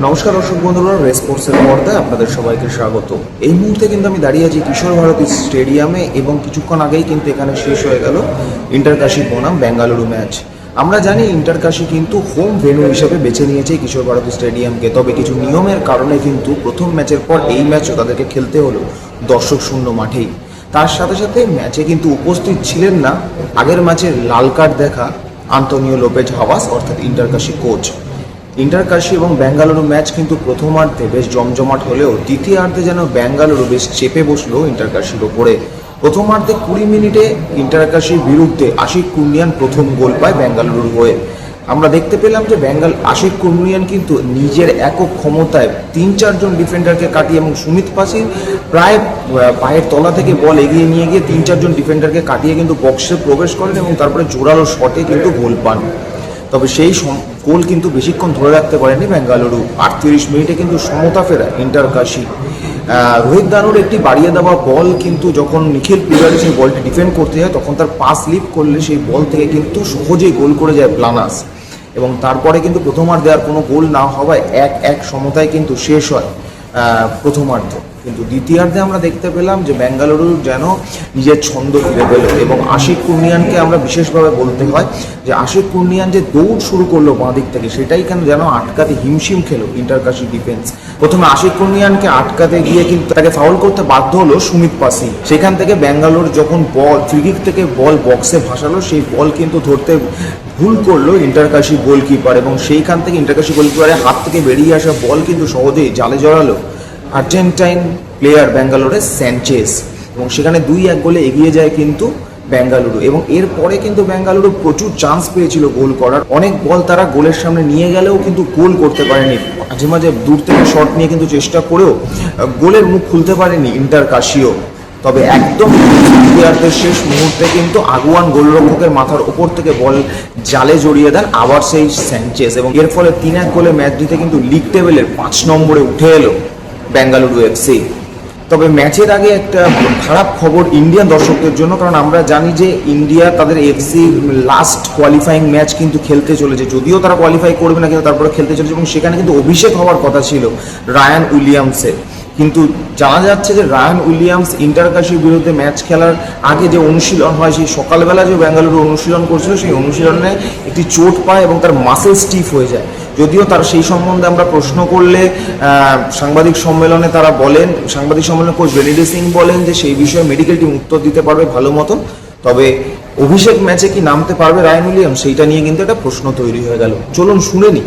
নমস্কার দর্শক বন্ধুরা, রেসপোর্টসের পর্দায় আপনাদের সবাইকে স্বাগত। এই মুহূর্তে কিন্তু আমি দাঁড়িয়ে আছি কিশোর ভারতী স্টেডিয়ামে এবং কিছুক্ষণ আগেই কিন্তু এখানে শেষ হয়ে গেল ইন্টারকাশি বনাম বেঙ্গালুরু ম্যাচ। আমরা জানি ইন্টারকাশি কিন্তু হোম ভেন্যু হিসেবে বেছে নিয়েছে কিশোর ভারতী স্টেডিয়ামকে, তবে কিছু নিয়মের কারণে কিন্তু প্রথম ম্যাচের পর এই ম্যাচও তাদেরকে খেলতে হলো দর্শক শূন্য মাঠেই। তার সাথে সাথে ম্যাচে কিন্তু উপস্থিত ছিলেন না আগের ম্যাচের লাল কার্ড দেখা আন্তোনিও লোপেজ হাওয়াস অর্থাৎ ইন্টারকাশি কোচ। ইন্টারকাশি এবং বেঙ্গালুরু ম্যাচ কিন্তু প্রথমার্ধে বেশ জমজমাট হলেও দ্বিতীয়ার্ধে যেন বেঙ্গালুরু বেশ চেপে বসলো ইন্টারকাশির ওপরে। প্রথমার্ধে 20 মিনিটে ইন্টারকাশির বিরুদ্ধে আশিক কুন্ডিয়ান প্রথম গোল পায় বেঙ্গালুরুর হয়ে। আমরা দেখতে পেলাম যে আশিক কুন্ডিয়ান কিন্তু নিজের একক ক্ষমতায় 3-4 জন ডিফেন্ডারকে কাটিয়ে এবং সুমিত পাসি প্রায় পায়ের তলা থেকে বল এগিয়ে নিয়ে গিয়ে 3-4 জন ডিফেন্ডারকে কাটিয়ে কিন্তু বক্সে প্রবেশ করেন এবং তারপরে জোরালো শটে কিন্তু গোল পান। তবে সেই গোল কিন্তু বেশিক্ষণ ধরে রাখতে পারেনি বেঙ্গালুরু। 38 মিনিটে কিন্তু সমতা ফেরায় ইন্টারকাশি। রোহিত দানুর একটি বাড়িয়ে দেওয়া বল কিন্তু যখন নিখিল পুজারি সেই বলটি ডিফেন্ড করতে যায় তখন তার পাস লিপ করলে সেই বল থেকে কিন্তু সহজেই গোল করে যায় প্লানাস এবং তারপরে কিন্তু প্রথমার্ধে আর কোনো গোল না হওয়ায় 1-1 সমতায় কিন্তু শেষ হয় প্রথমার্ধ। কিন্তু দ্বিতীয়ার্ধে আমরা দেখতে পেলাম যে বেঙ্গালুরু যেন নিজের ছন্দ ফিরে পেল এবং আশিক কুন্ডিয়ানকে আমরা বিশেষভাবে বলতে হয় যে আশিক কুন্ডিয়ান যে দৌড় শুরু করলো বাঁ দিক থেকে সেটাই কেন যেন আটকাতে হিমশিম খেলো ইন্টারকাশি ডিফেন্স। প্রথমে আশিক কুন্ডিয়ানকে আটকাতে গিয়ে কিন্তু তাকে ফাউল করতে বাধ্য হলো সুমিত পাসি। সেখান থেকে বেঙ্গালুরু যখন বল ফ্রিকিক থেকে বল বক্সে ভাসালো সেই বল কিন্তু ধরতে ভুল করলো ইন্টারকাশি গোলকিপার এবং সেইখান থেকে ইন্টারকাশি গোলকিপারের হাত থেকে বেরিয়ে আসা বল কিন্তু সহজেই জালে জড়ালো আর্জেন্টাইন প্লেয়ার বেঙ্গালুরের স্যানচেজ এবং সেখানে 2-1 গোলে এগিয়ে যায় কিন্তু বেঙ্গালুরু। এবং এরপরে কিন্তু বেঙ্গালুরু প্রচুর চান্স পেয়েছিল গোল করার, অনেক বল তারা গোলের সামনে নিয়ে গেলেও কিন্তু গোল করতে পারেনি। মাঝে মাঝে দূর থেকে শট নিয়ে কিন্তু চেষ্টা করেও গোলের মুখ খুলতে পারেনি ইন্টারকাশিও। তবে একদম দ্বিতীয়ার্ধের শেষ মুহূর্তে কিন্তু আগুয়ান গোলরক্ষকের মাথার ওপর থেকে বল জালে জড়িয়ে দেন আবার সেই স্যানচেজ এবং এর ফলে 3-1 গোলে ম্যাচ জিতে কিন্তু লিগ টেবিলের 5 নম্বরে উঠে এলো বেঙ্গালুরু এফসি। তবে ম্যাচের আগে একটা খারাপ খবর ইন্ডিয়ান দর্শকদের জন্য, কারণ আমরা জানি যে ইন্ডিয়া তাদের এফসি লাস্ট কোয়ালিফাইং ম্যাচ কিন্তু খেলতে চলেছে, যদিও তারা কোয়ালিফাই করবে না কিন্তু তারপরে খেলতে চলেছে এবং সেখানে কিন্তু অভিষেক হওয়ার কথা ছিল রায়ান উইলিয়ামসের। কিন্তু জানা যাচ্ছে যে রায়ান উইলিয়ামস ইন্টারকাশির বিরুদ্ধে ম্যাচ খেলার আগে যে অনুশীলন হয় সেই সকালবেলা যে বেঙ্গালুরু অনুশীলন করছিল সেই অনুশীলনে একটি চোট পায় এবং তার মাসেল স্টিফ হয়ে যায়। যদিও তার সেই সম্বন্ধে আমরা প্রশ্ন করলে সাংবাদিক সম্মেলনে তারা বলেন, সাংবাদিক সম্মেলনে কোচ বেনিডি সিং বলেন যে সেই বিষয়ে মেডিকেল টিম উত্তর দিতে পারবে ভালো মতন। তবে অভিষেক ম্যাচে কি নামতে পারবে রায়ান উইলিয়ামস সেইটা নিয়ে কিন্তু একটা প্রশ্ন তৈরি হয়ে গেল। চলুন শুনে নি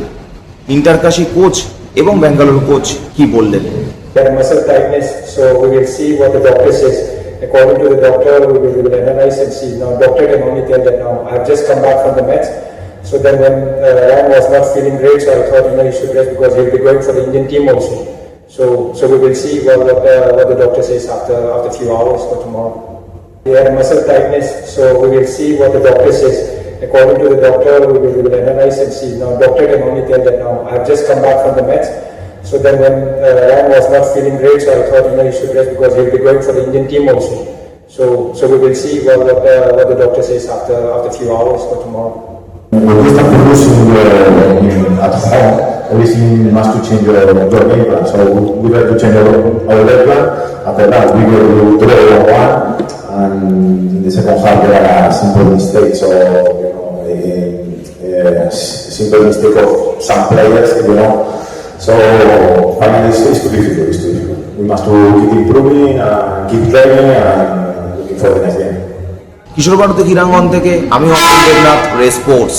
ইন্টারকাশি কোচ এবং বেঙ্গালুরু কোচ কি বললেন। Muscle tightness, so we will see what the doctor says. According to the doctor, we will analyze and see. Now, doctor can only tell that now I have just come back from the match. So then when Ryan was not feeling great, so I thought he should rest because he will be going for the Indian team also. So we will see what the doctor says after a few hours for tomorrow. He had muscle tightness, so we will see what the doctor says. According to the doctor, we will analyze and see. Now, doctor can only tell that now I have just come back from the match. So then when Ryan was not feeling great, so I thought he should rest because he will be going for the Indian team also. So we will see what the doctor says after a few hours for tomorrow. We start producing at home, everything must to change your game plan. So we have to change our game plan. After that, we will draw 1-1, and in the second half there are simple mistakes or simple mistake of some players, So finally, it's too difficult. We must to keep improving, keep training, and looking for the next game. কিশোর ভারতী ক্রীড়াঙ্গন থেকে আমি অর্জুন দেবনাথ, রেসপোর্টস।